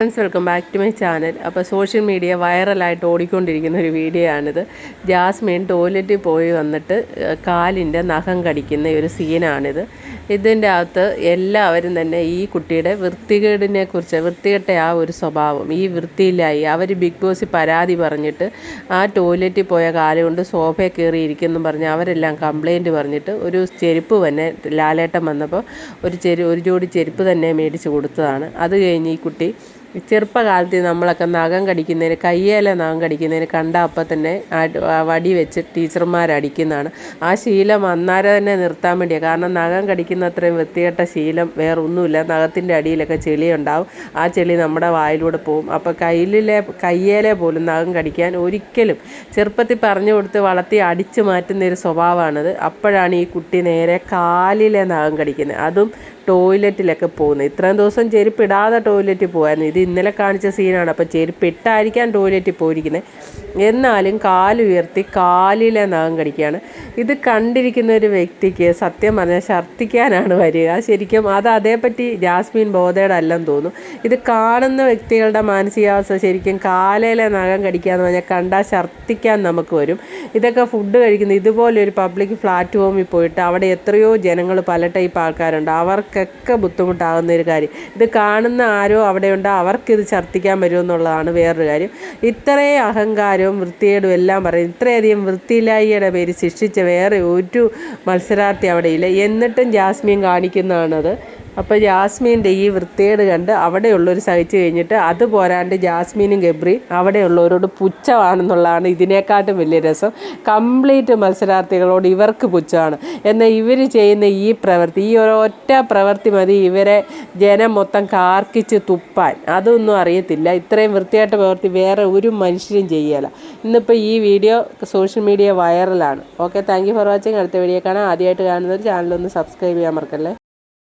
Friends welcome back to my channel. അപ്പോൾ social media വൈറലായിട്ട് ഓടിക്കൊണ്ടിരിക്കുന്ന ഒരു വീഡിയോ ആണിത്. ജാസ്മിൻ ടോയ്ലറ്റിൽ പോയി വന്നിട്ട് കാലിൻ്റെ നഖം കടിക്കുന്ന ഒരു സീനാണിത്. ഇതിൻ്റെ അകത്ത് എല്ലാവരും തന്നെ ഈ കുട്ടിയുടെ വൃത്തികെട്ട ആ ഒരു സ്വഭാവം, ഈ വൃത്തിയില്ലായി അവർ ബിഗ് ബോസിൽ പരാതി പറഞ്ഞിട്ട് ആ ടോയ്ലറ്റിൽ പോയ കാലുകൊണ്ട് സോഫയിൽ കയറിയിരിക്കുമെന്നും പറഞ്ഞ് അവരെല്ലാം കംപ്ലൈൻറ്റ് പറഞ്ഞിട്ട് ഒരു ചെരുപ്പ് തന്നെ ലാലേട്ടൻ വന്നപ്പോൾ ഒരു ജോഡി ചെരുപ്പ് തന്നെ മേടിച്ച് കൊടുത്തതാണ്. അത് കഴിഞ്ഞ് ഈ കുട്ടി ചെറുപ്പകാലത്ത് നമ്മളൊക്കെ കയ്യേലെ നഖം കടിക്കുന്നതിന് കണ്ട അപ്പം തന്നെ വടി വെച്ച് ടീച്ചർമാരടിക്കുന്നതാണ്. ആ ശീലം അന്നേരം തന്നെ നിർത്താൻ വേണ്ടിയാണ്. കാരണം നഖം കടിക്കുന്ന അത്രയും വൃത്തികെട്ട ശീലം വേറെ ഒന്നുമില്ല. നഖത്തിൻ്റെ അടിയിലൊക്കെ ചെളി ഉണ്ടാവും. ആ ചെളി നമ്മുടെ വായിലൂടെ പോകും. അപ്പോൾ കയ്യേലെ പോലും നഖം കടിക്കാൻ ഒരിക്കലും ചെറുപ്പത്തിൽ പറഞ്ഞു കൊടുത്ത് വളർത്തി അടിച്ചു മാറ്റുന്ന ഒരു സ്വഭാവമാണിത്. അപ്പോഴാണ് ഈ കുട്ടി നേരെ കാലിലെ നഖം കടിക്കുന്നത്, അതും ടോയ്ലറ്റിലൊക്കെ പോകുന്നത്. ഇത്രയും ദിവസം ചെരുപ്പിടാതെ ടോയ്ലറ്റിൽ പോകുമായിരുന്നു. ഇത് ഇന്നലെ കാണിച്ച സീനാണ്. അപ്പോൾ ചെരുപ്പിട്ടായിരിക്കാൻ ടോയ്ലറ്റിൽ പോയിരിക്കുന്നത്. എന്നാലും കാലുയർത്തി കാലിലെ നഖം കടിക്കുകയാണ്. ഇത് കണ്ടിരിക്കുന്ന ഒരു വ്യക്തിക്ക് സത്യം പറഞ്ഞാൽ ഛർദ്ദിക്കാനാണ് വരിക. ശരിക്കും അത് അതേപ്പറ്റി ജാസ്മിൻ ബോധേഡ് അല്ലെന്ന് തോന്നുന്നു. ഇത് കാണുന്ന വ്യക്തികളുടെ മാനസികാവസ്ഥ ശരിക്കും കാലിലെ നഖം കടിക്കുക എന്ന് പറഞ്ഞാൽ കണ്ടാൽ ഛർദ്ദിക്കാൻ നമുക്ക് വരും. ഇതൊക്കെ ഫുഡ് കഴിക്കുന്ന ഇതുപോലെ ഒരു പബ്ലിക് പ്ലാറ്റ്ഫോമിൽ പോയിട്ട് അവിടെ എത്രയോ ജനങ്ങൾ പല ടൈപ്പ് ആൾക്കാരുണ്ട്. അവർക്കൊക്കെ ബുദ്ധിമുട്ടാകുന്ന ഒരു കാര്യം. ഇത് കാണുന്ന ആരോ അവിടെയുണ്ട്, അവർക്കിത് ഛർദ്ദിക്കാൻ വരുമെന്നുള്ളതാണ് വേറൊരു കാര്യം. ഇത്രയും അഹങ്കാരവും വൃത്തികേടും എല്ലാം പറയും. ഇത്രയധികം വൃത്തിയില്ലായ്മയുടെ പേര് ശിക്ഷിച്ച വേറെ ഒരു മത്സരാർത്ഥി അവിടെയില്ല. എന്നിട്ടും ജാസ്മിൻ കാണിക്കുന്നതാണത്. അപ്പോൾ ജാസ്മിൻ്റെ ഈ വൃത്തികേട് കണ്ട് അവിടെയുള്ളവർ സഹിച്ചു കഴിഞ്ഞിട്ട് അത് പോരാണ്ട് ജാസ്മിനും ഗബ്രി അവിടെയുള്ളവരോട് പുച്ഛമാണെന്നുള്ളതാണ് ഇതിനേക്കാട്ടും വലിയ രസം. കംപ്ലീറ്റ് മത്സരാർത്ഥികളോട് ഇവർക്ക് പുച്ഛമാണ്. എന്നാൽ ഇവർ ചെയ്യുന്ന ഈ പ്രവൃത്തി, ഈ ഒരൊറ്റ പ്രവൃത്തി മതി ഇവരെ ജനം മൊത്തം കാർക്കിച്ച് തുപ്പാൻ. അതൊന്നും അറിയത്തില്ല. ഇത്രയും വൃത്തിയായിട്ട് പ്രവൃത്തി വേറെ ഒരു മനുഷ്യരും ചെയ്യല. ഇന്നിപ്പോൾ ഈ വീഡിയോ സോഷ്യൽ മീഡിയ വൈറലാണ്. Okay, thank you for watching. അടുത്ത വീഡിയോ കാണാം. ആദ്യമായിട്ട് കാണുന്നവർ ചാനലൊന്ന് സബ്സ്ക്രൈബ് ചെയ്യാൻ മറക്കല്ലേ.